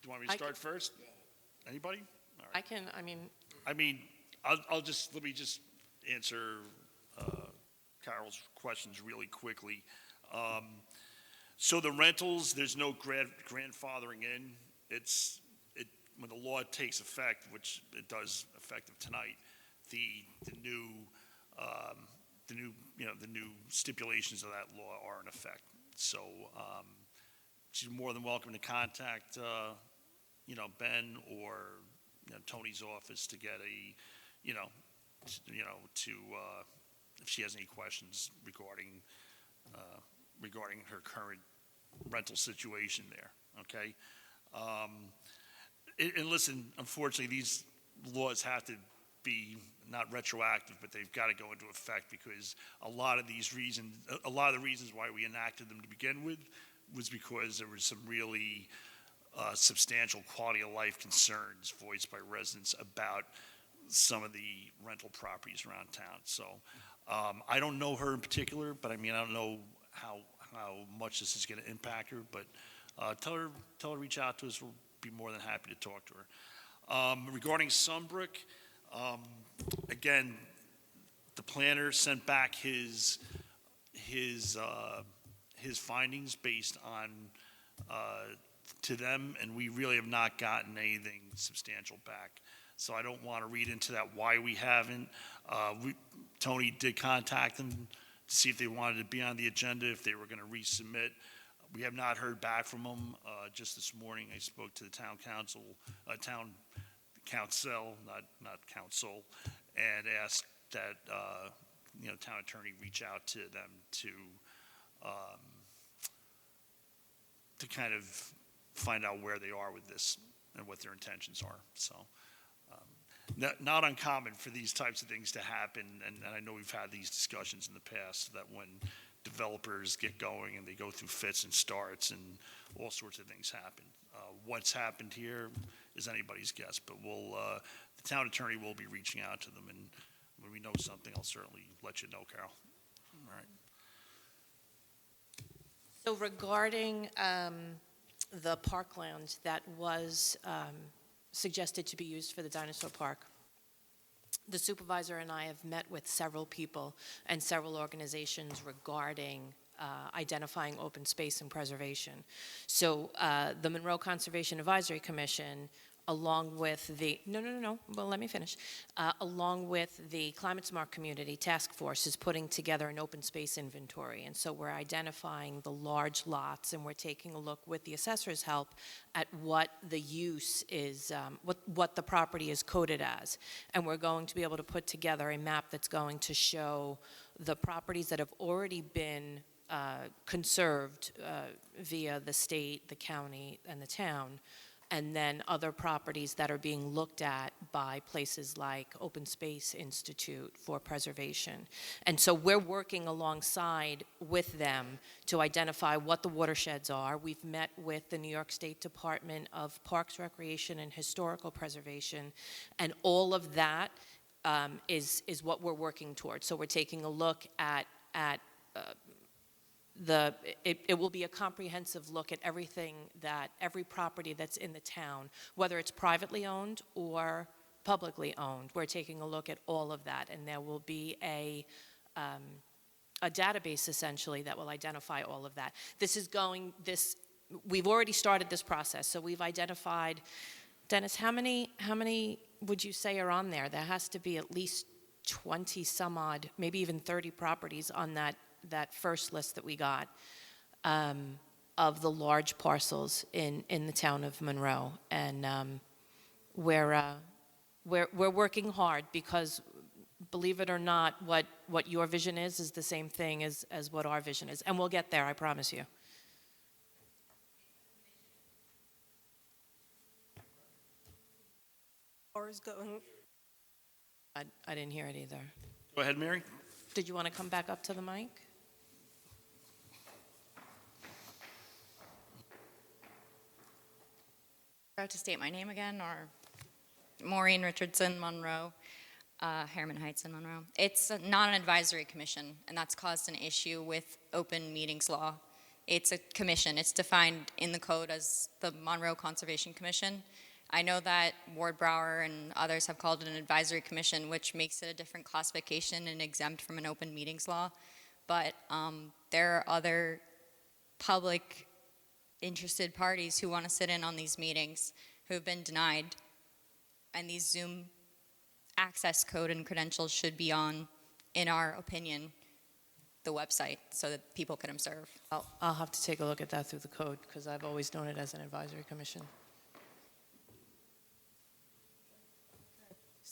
want me to I start first? Anybody? All right. I mean, Let me just answer Carol's questions really quickly. So the rentals, there's no grandfathering in. When the law takes effect, which it does effective tonight, the new stipulations of that law are in effect. So she's more than welcome to contact Ben or Tony's office to get if she has any questions regarding her current rental situation there, okay? And listen, unfortunately, these laws have to be not retroactive, but they've got to go into effect because a lot of the reasons why we enacted them to begin with was because there was some really substantial quality of life concerns voiced by residents about some of the rental properties around town. So I don't know her in particular, but I don't know how much this is going to impact her, but tell her to reach out to us. We'll be more than happy to talk to her. Regarding Sunbrook, again, the planner sent back his findings based on to them, and we really have not gotten anything substantial back. So I don't want to read into that why we haven't. Tony did contact them to see if they wanted to be on the agenda, if they were going to resubmit. We have not heard back from them. Just this morning, I spoke to the town council, not council, and asked that, town attorney reach out to them to kind of find out where they are with this and what their intentions are. So, not uncommon for these types of things to happen, and I know we've had these discussions in the past, that when developers get going and they go through fits and starts and all sorts of things happen. What's happened here is anybody's guess, but the town attorney will be reaching out to them, and when we know something, I'll certainly let you know, Carol. All right. So regarding the parkland that was suggested to be used for the dinosaur park, the supervisor and I have met with several people and several organizations regarding identifying open space and preservation. So the Monroe Conservation Advisory Commission, along with the, well, let me finish. Along with the Climate Smart Community Task Force is putting together an open space inventory. And so we're identifying the large lots, and we're taking a look with the assessor's help at what the use is, what the property is coded as. And we're going to be able to put together a map that's going to show the properties that have already been conserved via the state, the county, and the town, and then other properties that are being looked at by places like Open Space Institute for preservation. And so we're working alongside with them to identify what the watersheds are. We've met with the New York State Department of Parks, Recreation, and Historical Preservation, and all of that is what we're working towards. So we're taking a look at it will be a comprehensive look at everything every property that's in the town, whether it's privately owned or publicly owned. We're taking a look at all of that, and there will be a database essentially that will identify all of that. We've already started this process, so we've identified, Dennis, how many would you say are on there? There has to be at least 20 some odd, maybe even 30 properties on that first list that we got of the large parcels in the town of Monroe. And we're working hard because, believe it or not, what your vision is the same thing as what our vision is. And we'll get there, I promise you. Or is going, I didn't hear it either. Go ahead, Mary. Did you want to come back up to the mic? I have to state my name again, or Maureen Richardson, Monroe, Harriman Heights in Monroe. It's not an advisory commission, and that's caused an issue with open meetings law. It's a commission. It's defined in the code as the Monroe Conservation Commission. I know that Ward Brower and others have called it an advisory commission, which makes it a different classification and exempt from an open meetings law. But there are other public interested parties who want to sit in on these meetings who have been denied, and these Zoom access code and credentials should be on, in our opinion, the website so that people can observe. I'll have to take a look at that through the code because I've always known it as an advisory commission.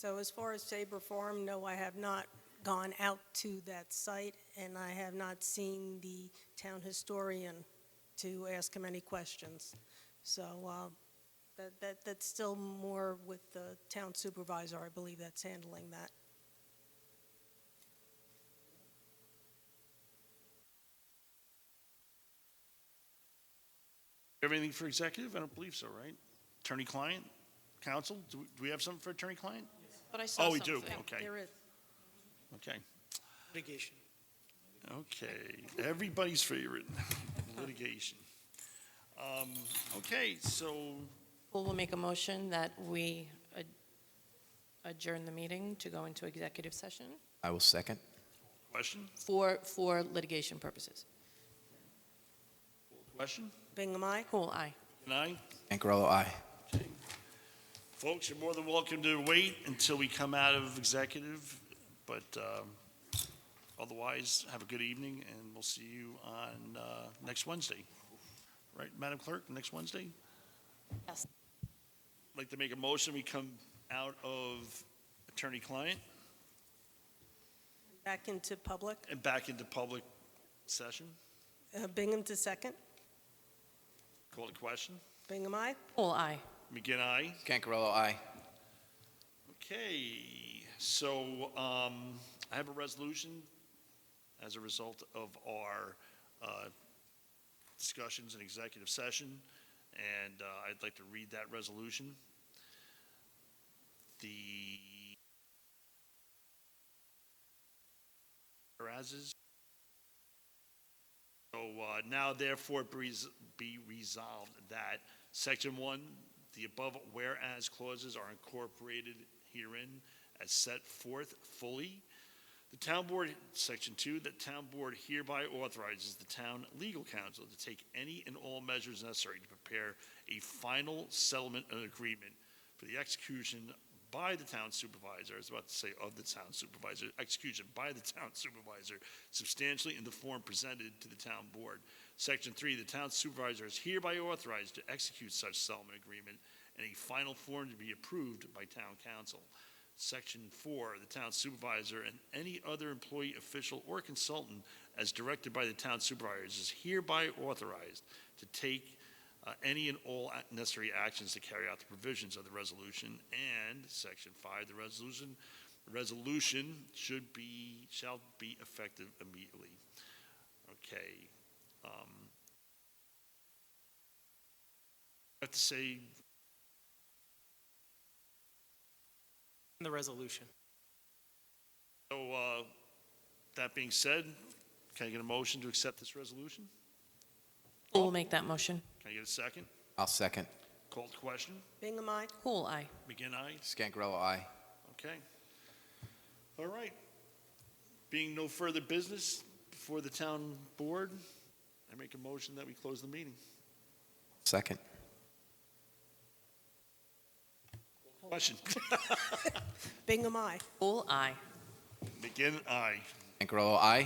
so as far as Tabor Farm, no, I have not gone out to that site, and I have not seen the town historian to ask him any questions. So that's still more with the town supervisor, I believe, that's handling that. You have anything for executive? I don't believe so, right? Attorney-client? Counsel? Do we have something for attorney-client? But I saw Oh, we do, something. okay. There is. Okay. Litigation. Okay, everybody's favorite, litigation. Okay, so, We'll make a motion that we adjourn the meeting to go into executive session I will second. question? for litigation purposes. Question? Bingham, aye? Cool, aye. And I? Ancarello, aye. Folks, you're more than welcome to wait until we come out of executive, but otherwise, have a good evening, and we'll see you on next Wednesday. Right, Madam Clerk, next Wednesday? Yes. I'd like to make a motion, we come out of attorney-client Back into public. and back into public session. Bingham to second. Call the question. Bingham, aye. Pool eye. McGinn, aye. Scancarello, aye. Okay, so I have a resolution as a result of our discussions in executive session, and I'd like to read that resolution. The whereases. So now therefore be resolved that Section 1, the above whereas clauses are incorporated herein as set forth fully. The town board, Section 2, the town board hereby authorizes the town legal counsel to take any and all measures necessary to prepare a final settlement and agreement for the execution by the town supervisor, I was about to say of the town supervisor, execution by the town supervisor, substantially in the form presented to the town board. Section 3, the town supervisor is hereby authorized to execute such settlement agreement in a final form to be approved by town council. Section 4, the town supervisor and any other employee, official, or consultant as directed by the town supervisor is hereby authorized to take any and all necessary actions to carry out the provisions of the resolution. And Section 5, the resolution shall be effective immediately. Okay. I have to say, The resolution. so that being said, can I get a motion to accept this resolution? Pool will make that motion. Can I get a second? I'll second. Call the question. Bingham, aye. Pool eye. McGinn, aye. Scancarello, aye. Okay. All right. Being no further business before the town board, I make a motion that we close the meeting. Second. Question. Bingham, aye. Pool eye. McGinn, aye. Scancarello, aye.